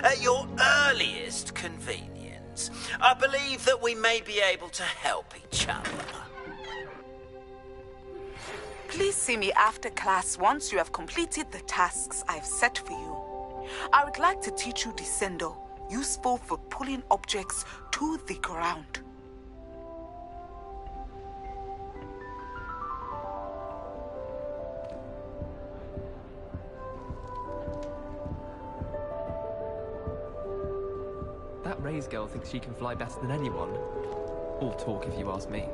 At your earliest convenience, I believe that we may be able to help each other. Please see me after class once you have completed the tasks I've set for you. I would like to teach you Descendo, useful for pulling objects to the ground. That Ray's girl thinks she can fly better than anyone. All talk, if you ask me.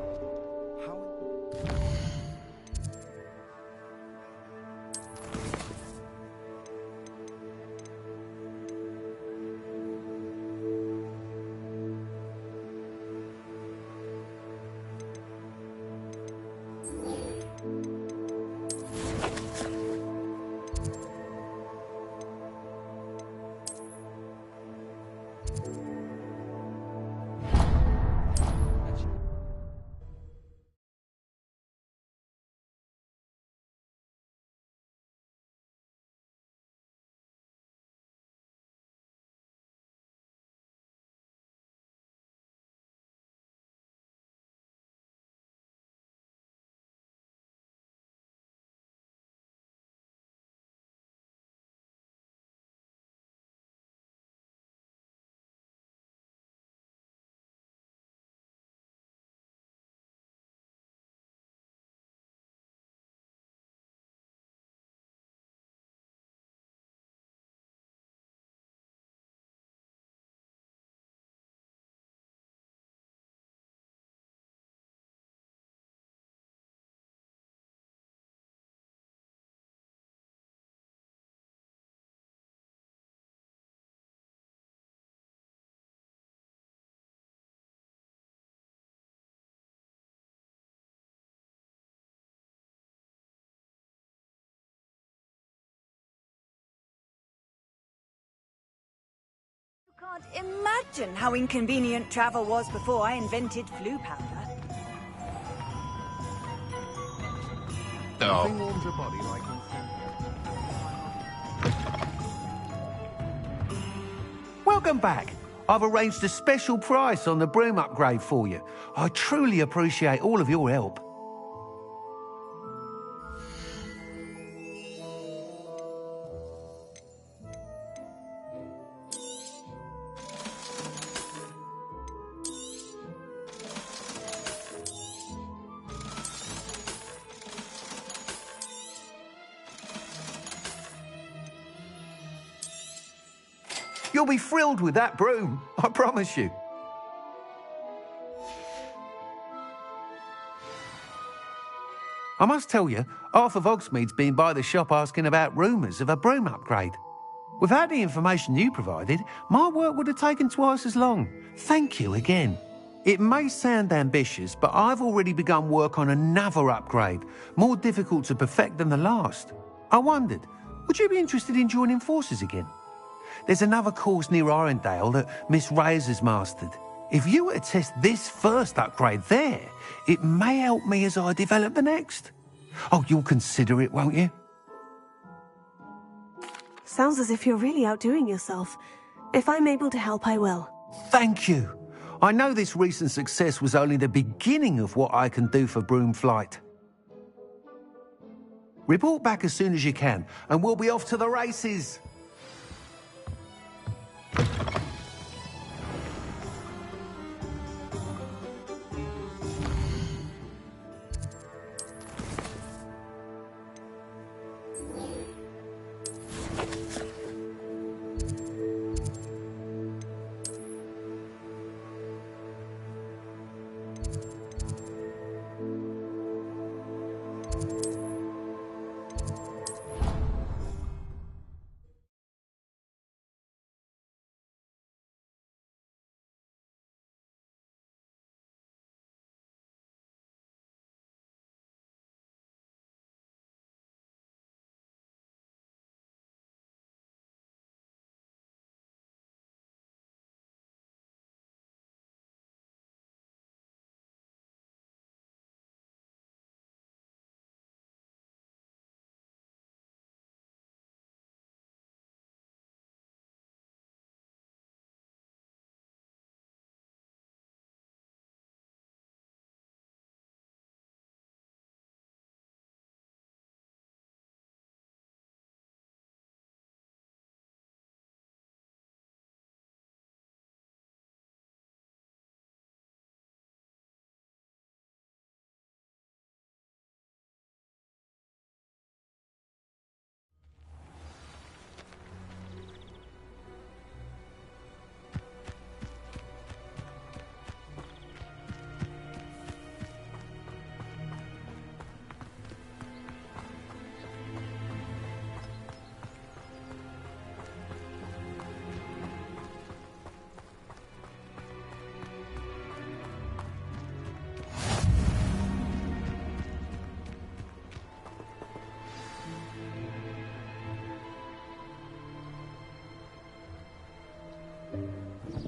Can't imagine how inconvenient travel was before I invented flu powder. Nothing warms your body like Welcome back. I've arranged a special price on the Broom upgrade for you. I truly appreciate all of your help. You'll be thrilled with that broom, I promise you. I must tell you, half of Hogsmeade's been by the shop asking about rumours of a broom upgrade. Without the information you provided, my work would have taken twice as long. Thank you again. It may sound ambitious, but I've already begun work on another upgrade, more difficult to perfect than the last. I wondered, would you be interested in joining forces again? There's another course near Arendelle that Miss Reyes has mastered. If you were to test this first upgrade there, it may help me as I develop the next. Oh, you'll consider it, won't you? Sounds as if you're really outdoing yourself. If I'm able to help, I will. Thank you. I know this recent success was only the beginning of what I can do for Broom Flight. Report back as soon as you can, and we'll be off to the races.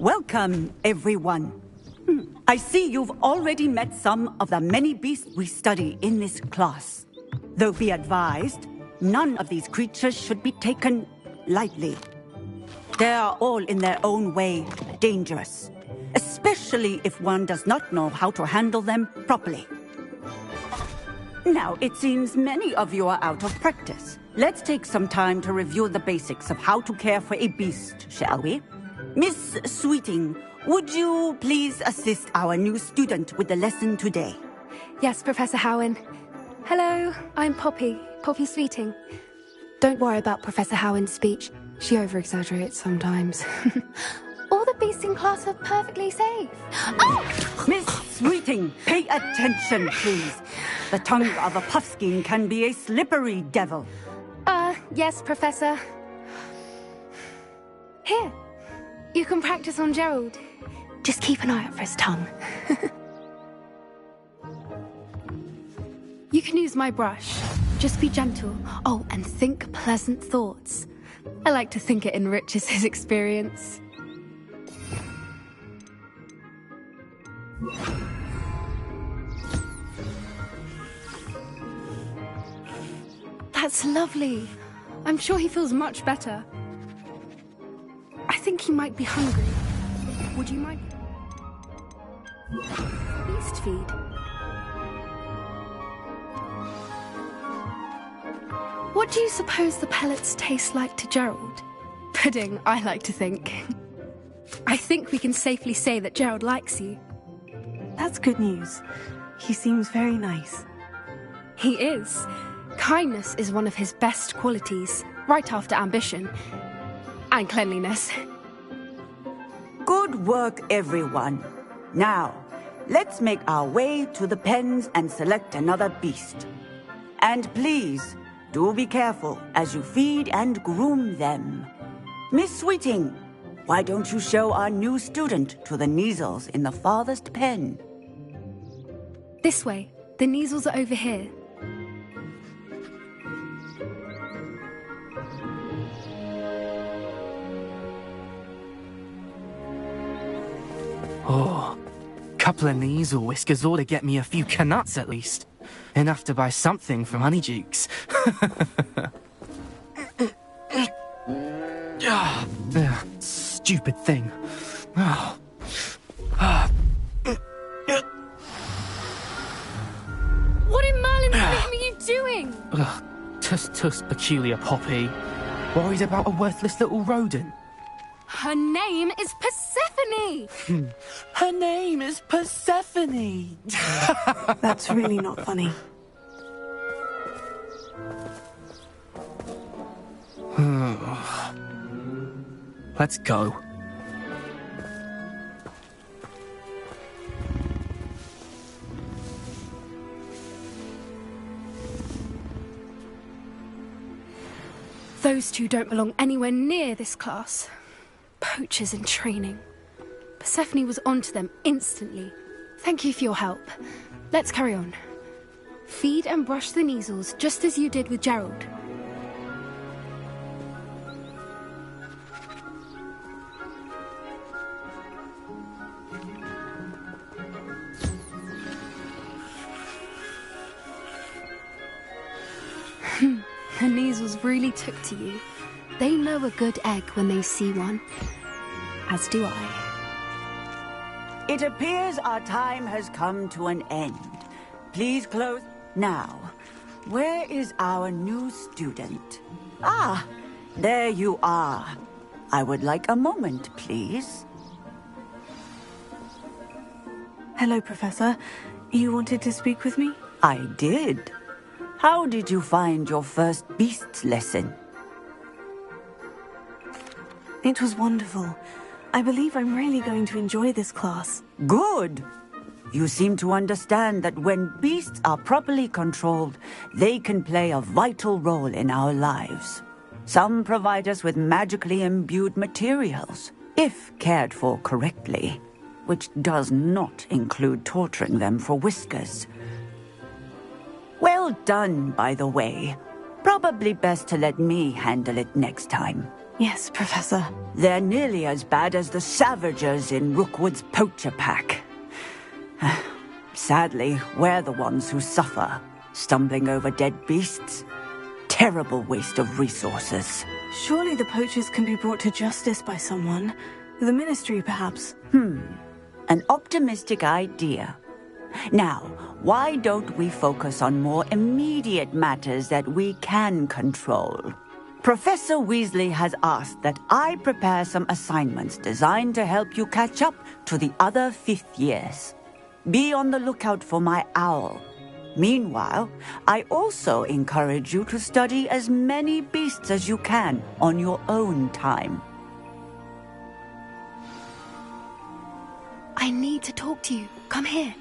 Welcome, everyone. I see you've already met some of the many beasts we study in this class. Though be advised, none of these creatures should be taken lightly. They are all in their own way dangerous, especially if one does not know how to handle them properly. Now, it seems many of you are out of practice. Let's take some time to review the basics of how to care for a beast, shall we? Miss Sweeting, would you please assist our new student with the lesson today? Yes, Professor Howen. Hello, I'm Poppy Sweeting. Don't worry about Professor Howen's speech. She over-exaggerates sometimes. All the beasts in class are perfectly safe. Oh! Miss Sweeting, pay attention, please. The tongue of a puffskein can be a slippery devil. Yes, Professor. Here, you can practice on Gerald. Just keep an eye out for his tongue. You can use my brush. Just be gentle. Oh, and think pleasant thoughts. I like to think it enriches his experience. That's lovely. I'm sure he feels much better. I think he might be hungry. Would you mind? Beast feed. What do you suppose the pellets taste like to Gerald? Pudding, I like to think. I think we can safely say that Gerald likes you. That's good news. He seems very nice. He is. Kindness is one of his best qualities, right after ambition. And cleanliness. Good work, everyone. Now, let's make our way to the pens and select another beast. And please, do be careful as you feed and groom them. Miss Sweeting, why don't you show our new student to the Neasels in the farthest pen? This way. The Neasels are over here. Oh, couple of Neasel whiskers ought to get me a few canuts at least. Enough to buy something from Honeydukes. Stupid thing. What in Merlin's name are you doing? Tuss, peculiar Poppy. Worried about a worthless little rodent. Her name is Persephone! Her name is Persephone! That's really not funny. Let's go. Those two don't belong anywhere near this class. Poachers in training. Persephone was onto them instantly. Thank you for your help. Let's carry on. Feed and brush the Neasels just as you did with Gerald. The Neasels really took to you. They know a good egg when they see one. As do I. It appears our time has come to an end. Please close. Now, where is our new student? Ah, there you are. I would like a moment, please. Hello, Professor. You wanted to speak with me? I did. How did you find your first beasts lesson? It was wonderful. I believe I'm really going to enjoy this class. Good. You seem to understand that when beasts are properly controlled, they can play a vital role in our lives. Some provide us with magically imbued materials, if cared for correctly, which does not include torturing them for whiskers. Well done, by the way. Probably best to let me handle it next time. Yes, Professor. They're nearly as bad as the Savagers in Rookwood's poacher pack. Sadly, we're the ones who suffer, stumbling over dead beasts. Terrible waste of resources. Surely the poachers can be brought to justice by someone. The Ministry, perhaps. An optimistic idea. Now, why don't we focus on more immediate matters that we can control? Professor Weasley has asked that I prepare some assignments designed to help you catch up to the other fifth years. Be on the lookout for my owl. Meanwhile, I also encourage you to study as many beasts as you can on your own time. I need to talk to you. Come here.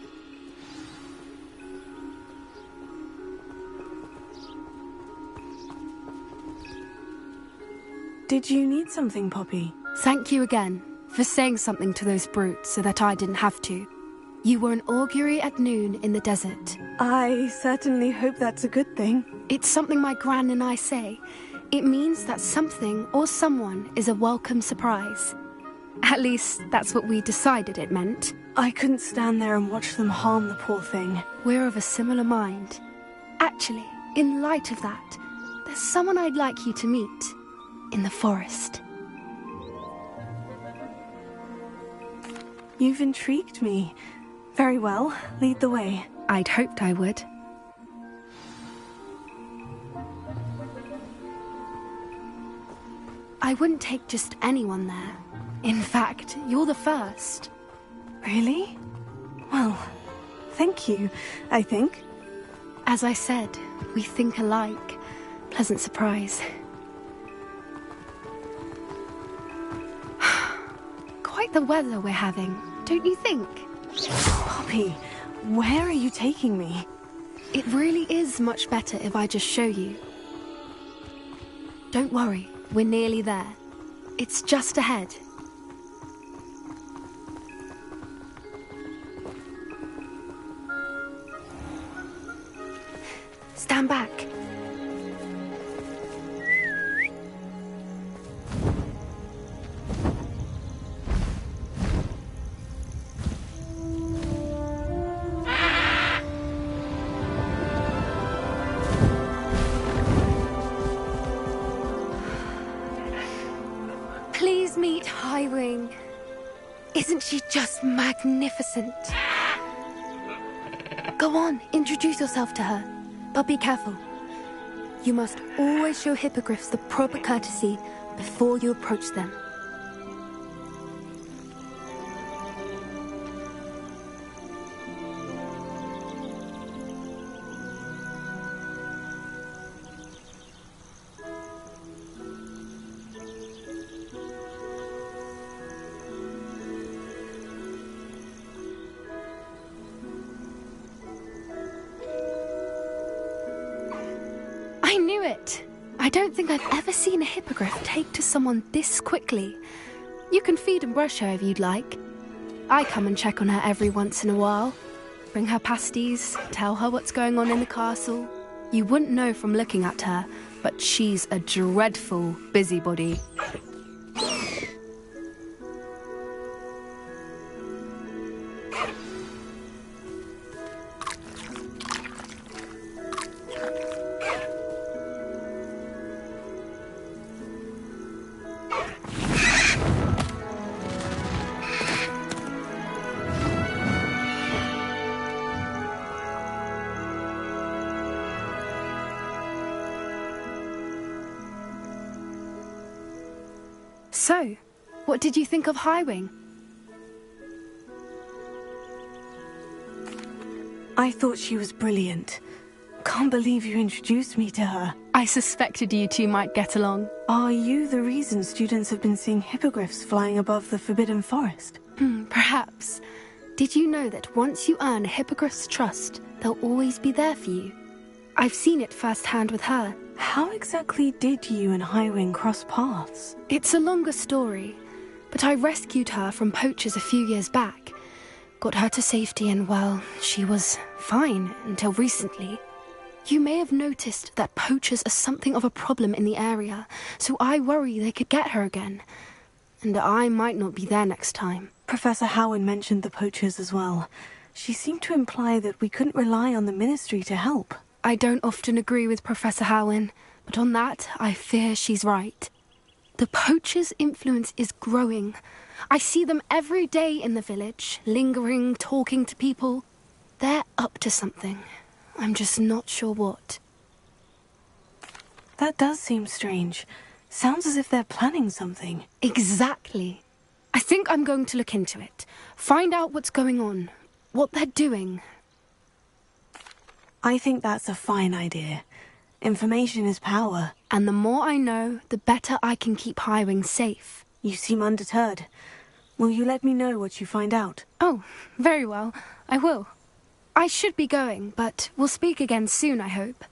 Did you need something, Poppy? Thank you again for saying something to those brutes so that I didn't have to. You were an augury at noon in the desert. I certainly hope that's a good thing. It's something my gran and I say. It means that something or someone is a welcome surprise. At least, that's what we decided it meant. I couldn't stand there and watch them harm the poor thing. We're of a similar mind. Actually, in light of that, there's someone I'd like you to meet. In the forest. You've intrigued me. Very well, lead the way. I'd hoped I would. I wouldn't take just anyone there. In fact, you're the first. Really? Well, thank you, I think. As I said, we think alike. Pleasant surprise. Quite the weather we're having, don't you think? Poppy, where are you taking me? It really is much better if I just show you. Don't worry, we're nearly there. It's just ahead. Stand back. Please meet Highwing. Isn't she just magnificent? Go on, introduce yourself to her. But be careful. You must always show hippogriffs the proper courtesy before you approach them. I knew it! I don't think I've ever seen a hippogriff take to someone this quickly. You can feed and brush her if you'd like. I come and check on her every once in a while. Bring her pasties, tell her what's going on in the castle. You wouldn't know from looking at her, but she's a dreadful busybody. So, what did you think of Highwing? I thought she was brilliant. Can't believe you introduced me to her. I suspected you two might get along. Are you the reason students have been seeing hippogriffs flying above the Forbidden Forest? Perhaps. Did you know that once you earn a hippogriff's trust, they'll always be there for you? I've seen it firsthand with her. How exactly did you and Highwing cross paths? It's a longer story, but I rescued her from poachers a few years back. Got her to safety and, well, she was fine until recently. You may have noticed that poachers are something of a problem in the area, so I worry they could get her again. And I might not be there next time. Professor Howen mentioned the poachers as well. She seemed to imply that we couldn't rely on the Ministry to help. I don't often agree with Professor Howen, but on that, I fear she's right. The poachers' influence is growing. I see them every day in the village, lingering, talking to people. They're up to something. I'm just not sure what. That does seem strange. Sounds as if they're planning something. Exactly. I think I'm going to look into it. Find out what's going on. What they're doing. I think that's a fine idea. Information is power. And the more I know, the better I can keep Highwing safe. You seem undeterred. Will you let me know what you find out? Oh, very well. I will. I should be going, but we'll speak again soon, I hope.